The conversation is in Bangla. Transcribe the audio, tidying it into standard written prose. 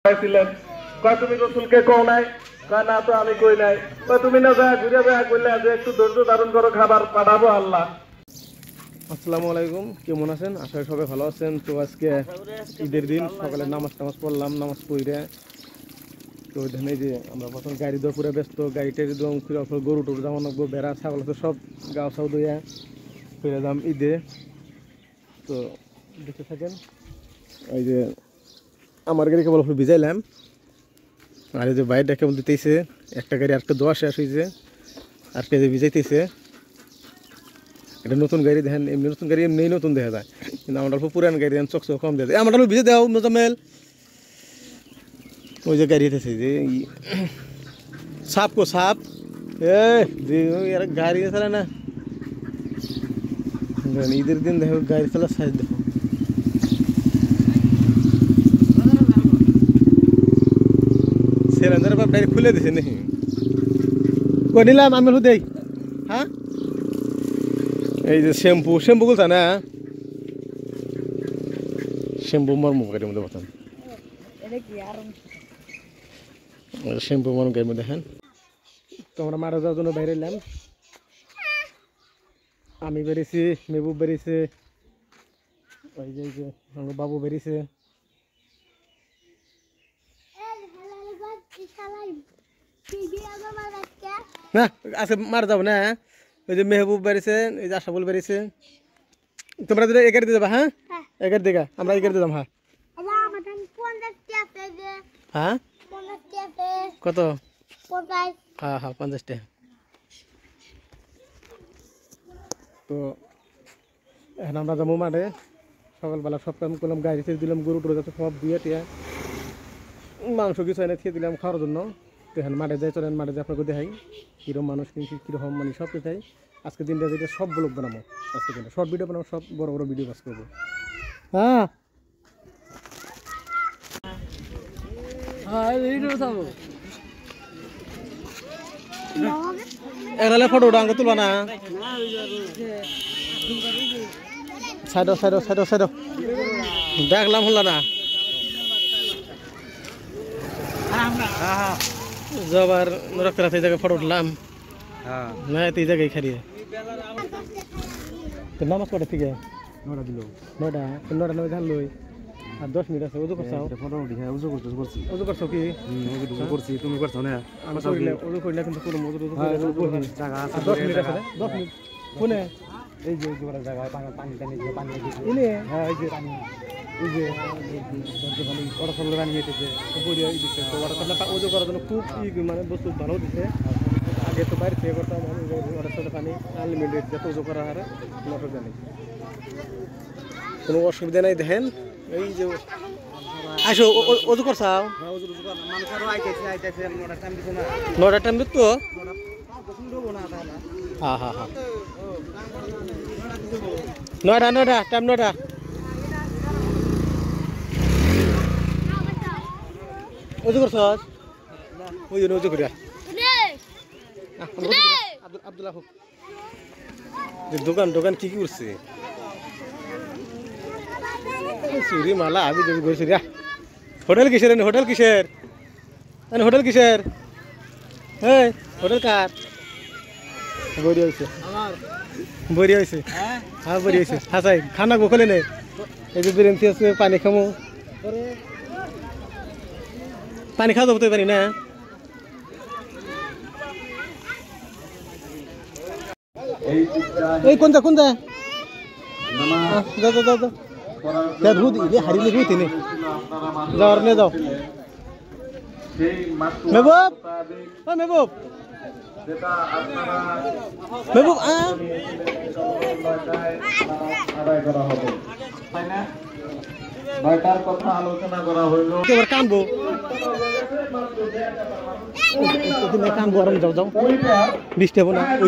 পাইছিলেন কয় তুমি রসুলকে কও নাই কয় না তো আমি কই নাই কয় তুমি না যা ঘুরে যা কইলে যে একটু ধৈর্য ধারণ করো খাবার পাঠাবো আল্লাহ। আসসালামু আলাইকুম, কেমন আছেন? আশা করি সবাই ভালো আছেন। তো আজকে ঈদের দিন সকালে নামাজ পড়লাম, নামাজ পড়ে তো ওইখানে যে আমরা প্রথম গাড়ি দিয়ে পুরো ব্যস্ত, গাড়িটা একদম গরু টরু যেমন বেড়া ছাগল তো সব গাও সাউ দইয়া ফিরে যাম ঈদে। তো দেখতে থাকেন, ওই যে আমার গাড়ি কেবল ভিজাইলাম, আর এই যে বাইরটা কেবল দিতেছে, একটা গাড়ি আজকে দোয়া শেষ হয়েছে, আজকে যে ভিজাইতেছে। এটা নতুন গাড়ি দেখেন, এমনি নতুন গাড়ি এমনি নতুন দেখা যায়, কিন্তু আমার অল্প পুরান গাড়ি চক চক কম দেখা যায়। আমার ভিজে দাও মোজামেল, ওই যে গাড়ি হইতেছে যে সাপ কো সাপ গাড়ি চালায় না, ঈদের দিন দেখো গাড়ি চালা সাইজ দেখো। সিলিন্ডার বাপ ডাইরেক্ট খুলে দিছে নাকি কই নিলাম আমি দেই। হ্যাঁ, এই যে শ্যাম্পু গুলছা না, শ্যাম্পু মর্ম গাড়ির মধ্যে বসান, শ্যাম্পু মর্ম গাড়ির মধ্যে দেখেন। তো আমরা মারা যাওয়ার জন্য বাইরে এলাম, আমি বেরিয়েছি, মেহবুব বেরিয়েছে, ওই যে বাবু বেরিয়েছে। না আচ্ছা মারা যাবো না, ওই যে মেহবুব বেরিয়েছে, এই যে আশাবুল বেরিয়েছে। তোমরা যদি এগারো দিয়ে যাবা? হ্যাঁ, এগারো দিকে আমরা এগারো দিয়ে যাম। হ্যাঁ হ্যাঁ কত? হ্যাঁ হ্যাঁ 50টা। তো এখন আমরা যাবো মাঠে, সকালবেলা সব কাম করলাম, গাড়ি ছেড়ে দিলাম, গরু টরু যাতে সব দিয়ে টিয়া মাংস কিছু এনে খেয়ে দিলাম খাওয়ার জন্য। তো এখন মাঠে যাই, চলেন মাঠে যাই, আপনাকে দেখাই কীরকম মানুষ কিনছি, কীরকম মানে সব দেখাই। আজকে দিনটা যেটা সব ব্লগ বানাবো, আজকে দিনটা শর্ট ভিডিও বানাবো, সব বড় বড় ভিডিও কাজ করবো। হ্যাঁ এরালে ফটো উঠা তুলবা না, সাইড সাইড সাইড সাইড দেখলাম হল না যাবার রক্ত রাতে জায়গায় ফটো উঠলাম না, এই জায়গায় খারিয়ে নামাজ পড়ে থেকে 9টা দিল, 9টা নামে ধান লই আর 10 মিনিট আছে। উজু করছাও? উজু করছো কি? করছি, তুমি করছো না? উজু করিলে কিন্তু পুরো মজুর উজু করে জায়গা আছে, 10 মিনিট আছে, 10 মিনিট কোনে এই যে জায়গায় পানি পানি ইনে। হ্যাঁ এই যে পানি, এই যে ওয়াটার পানি দিতেছে, দিচ্ছে। তো ওয়াটার উজু করার জন্য খুব মানে বস্তু ভালো দিচ্ছে। আগে তো বাইরে থেকে করতাম, ওয়াটার পানি আনলিমিটেড, যত উজু করা হারে কোনো অসুবিধা নেই, কোনো অসুবিধা নেই। দেখেন এই যে আসো উজু করছাও? 9টার টাইম দিত তো। হ্যাঁ হ্যাঁ হ্যাঁ 9টা টাইম 9টা। উজু করছ? ওই জন্য উজু করিয়া আব্দুল্লাহ হোক দোকান কি করছে চুরি মালা আমি যদি ঘুরছি। হোটেল কিসের? হোটেল কিসের? হ্যাঁ হোটেল কার? বড়ি হয়েছে হ্যাঁ বড়ি হয়েছে। হাসাই খানা গোখলে নেই, এই যে বিরিয়ানি আছে, পানি খামো, পানি খাওয়া যাবো তো পানি না। এই কোনটা যা ধুদ ইলে হারিয়ে গিয়ে তিনি যাওয়ার নিয়ে যাও। মেহবুব মেহবুব মেহবুব কথা আলোচনা করা হইলো, কানবো কানবো, আরাম যাও বৃষ্টি হবো না। ওই